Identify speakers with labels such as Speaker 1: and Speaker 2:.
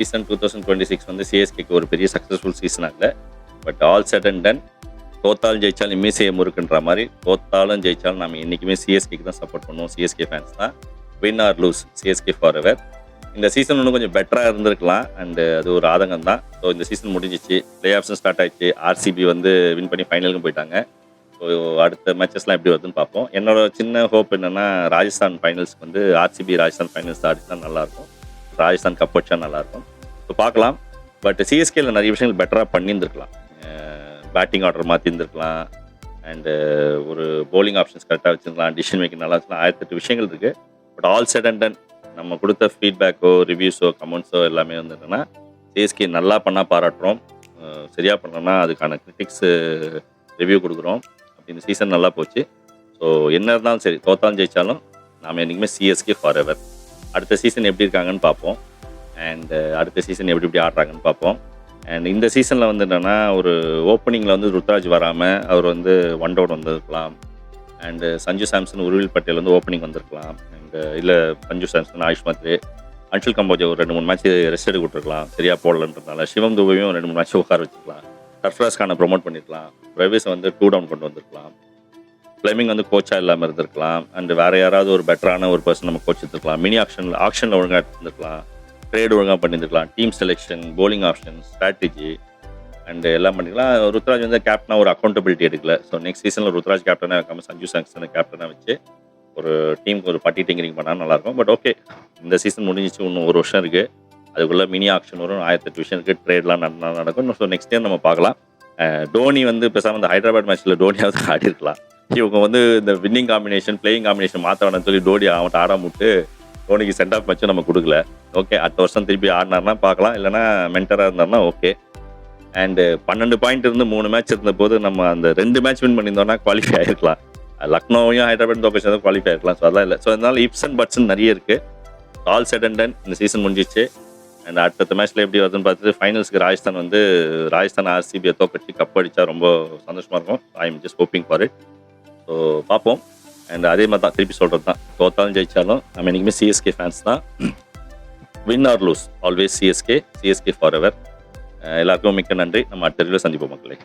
Speaker 1: Season 2026 வந்து சிஎஸ்கேக்கு ஒரு பெரிய சக்ஸஸ்ஃபுல் சீசன் ஆகல. But all set and done, தோத்தாலும் ஜெயிச்சாலும் இம்மிசையை முறுக்குன்ற மாதிரி, தோத்தாலும் ஜெயிச்சாலும் நம்ம என்றைக்குமே சிஎஸ்கேக்கு தான் சப்போர்ட் பண்ணுவோம். சிஎஸ்கே ஃபேன்ஸ் தான். Win or lose, CSK forever. இந்த சீசன் இன்னும் கொஞ்சம் பெட்டராக இருந்திருக்கலாம். அண்டு அது ஒரு ஆதங்கம் தான். ஸோ இந்த சீசன் முடிஞ்சிச்சு, பிளே ஆஃப்ஸும் ஸ்டார்ட் ஆயிடுச்சு. ஆர்சிபி வந்து வின் பண்ணி ஃபைனலுக்கும் போயிட்டாங்க. ஸோ அடுத்த மேட்சஸ்லாம் எப்படி வருதுன்னு பார்ப்போம். என்னோட சின்ன ஹோப் என்னென்னா, ராஜஸ்தான் ஃபைனல்ஸ்க்கு வந்து ஆர்சிபி ராஜஸ்தான் ஃபைனல்ஸ் ஆடிச்சா நல்லாயிருக்கும். ராஜஸ்தான் கப் வச்சா நல்லாயிருக்கும். ஸோ பார்க்கலாம். பட் சிஎஸ்கேல நிறைய விஷயங்கள் பெட்டராக பண்ணியிருந்துருக்கலாம். பேட்டிங் ஆர்டர் மாற்றிருந்துருக்கலாம். அண்டு ஒரு போலிங் ஆப்ஷன்ஸ் கரெக்டாக வச்சுருக்கலாம். டிசிஷன் மேக்கிங் நல்லா இருக்கலாம். 1008 விஷயங்கள் இருக்குது. But all set and done, நம்ம கொடுத்த ஃபீட்பேக்கோ ரிவ்யூஸோ கமெண்ட்ஸோ எல்லாமே வந்து என்னென்னா, சிஎஸ்கே நல்லா பண்ணால் பாராட்டுறோம், சரியாக பண்ணோன்னா அதுக்கான கிரிட்டிக்ஸு ரிவ்யூ கொடுக்குறோம். அப்படி இந்த சீசன் நல்லா போச்சு. ஸோ என்ன இருந்தாலும் சரி, தோத்தாலும் ஜெயிச்சாலும் நாம் என்றைக்குமே சிஎஸ்கே ஃபார் எவர். அடுத்த சீசன் எப்படி இருக்காங்கன்னு பார்ப்போம். அண்ட் அடுத்த சீசன் எப்படி ஆடுறாங்கன்னு பார்ப்போம். அண்ட் இந்த சீசனில் வந்து என்னென்னா, ஒரு ஓப்பனிங்கில் வந்து ருத்ராஜ் வராமல் அவர் வந்து ஒன் டவுன் வந்திருக்கலாம். அண்டு சஞ்சு சாம்சன், உருவில் பட்டேல் வந்து ஓப்பனிங் வந்திருக்கலாம். அண்டு இல்லை சஞ்சு சாம்சன், ஆயுஷ் மாத்ரே, அன்ஷுல் கம்போஜ் ஒரு 2-3 மேட்ச் ரெஸ்ட் எடுக்க விட்டுருக்கலாம், சரியாக போடலன்றதுனால. சிவம் துபையும் 2-3 மேட்ச் உட்கார வச்சுருக்கலாம். சர்ஃப்ராஸ்கான ப்ரொமோட் பண்ணியிருக்கலாம். பிரவேஸ் வந்து 2 டவுன் கொண்டு வந்திருக்கலாம். ஃப்ளெமிங் வந்து கோச்சாக இல்லாமல் இருந்திருக்கலாம். அண்டு வேறு யாராவது ஒரு பெட்டரான ஒரு பர்சன் நம்ம கோச் எடுத்துருக்கலாம். மினி ஆக்ஷனில் ஒழுங்காக எடுத்துருக்கலாம். ட்ரேட் ஒழுங்காக பண்ணியிருக்கலாம். Team selection, polling option, strategy and எல்லாம் பண்ணிக்கலாம். ருத்ராஜ் வந்து கேப்டனாக ஒரு அக்கௌண்டபிலிட்டி எடுக்கல. ஸோ நெக்ஸ்ட் சீசனில் ருத்ராஜ் கேப்டனாக வைக்காமல் சஞ்சு சாம்சனை கேப்டனாக வச்சு ஒரு டீமுக்கு ஒரு பட்டி டிங்கரிங் பண்ணால் நல்லாயிருக்கும். பட் ஓகே, இந்த சீசன் முடிஞ்சிச்சு, இன்னும் ஒரு வருஷம் இருக்குது. அதுக்குள்ளே மினி ஆக்ஷன் வரும், 1008 விஷயம் இருக்குது, ட்ரேட்லாம் நடக்கும். ஸோ நெக்ஸ்ட் இயர் நம்ம பார்க்கலாம். டோனி வந்து பேசாமல் இந்த ஹைதராபாத் மேட்ச்சில் டோனியாவது ஆடி இருக்கலாம். இவங்க வந்து இந்த வின்னிங் காம்பினேஷன், பிளேயிங் காம்பினேஷன் மாற்ற வேணும்னு சொல்லி டோனி அவன்கிட்ட ஆடாமட்டு டோனிக்கு சென்ட் ஆஃப் மேட்சும் நம்ம கொடுக்கல. ஓகே, அடுத்த வருஷம் திருப்பி ஆடினார்னா பார்க்கலாம், இல்லைனா மென்டராக இருந்தார்னா ஓகே. அண்டு 12 பாயிண்ட் இருந்து 3 மேட்ச் இருந்த போது நம்ம அந்த 2 மேட்ச் வின் பண்ணியிருந்தோம்னா குவாலிஃபை ஆகிருக்கலாம். லக்னோவையும் ஹைதராபாத் தோக்கி குவாலிஃபை ஆகிருக்கலாம். ஸோ அதெல்லாம் இல்லை. ஸோ அதனால இப்ஸ் அண்ட் பட்ஸ் நிறைய இருக்குது. ஆல் செட் அண்ட் டன், இந்த சீசன் முடிஞ்சிச்சு. அண்ட் அடுத்த மேட்ச்சில் எப்படி வருதுன்னு பார்த்துட்டு ஃபைனல்ஸ்க்கு ராஜஸ்தான் ஆர்சிபியை தோக்கடிச்சு கப் அடித்தா ரொம்ப சந்தோஷமாக இருக்கும். I am just hoping for it. So பார்ப்போம். அண்ட் அதே மாதிரி தான் திருப்பி சொல்கிறது தான், தோத்தாலும் ஜெயிச்சாலும் நம்ம என்றைக்குமே சிஎஸ்கே ஃபேன்ஸ் தான். Win or lose, always CSK forever. எல்லாருக்கும் மிக்க நன்றி. நம்ம அடுத்த வீடியோவில் சந்திப்போம் மக்களே.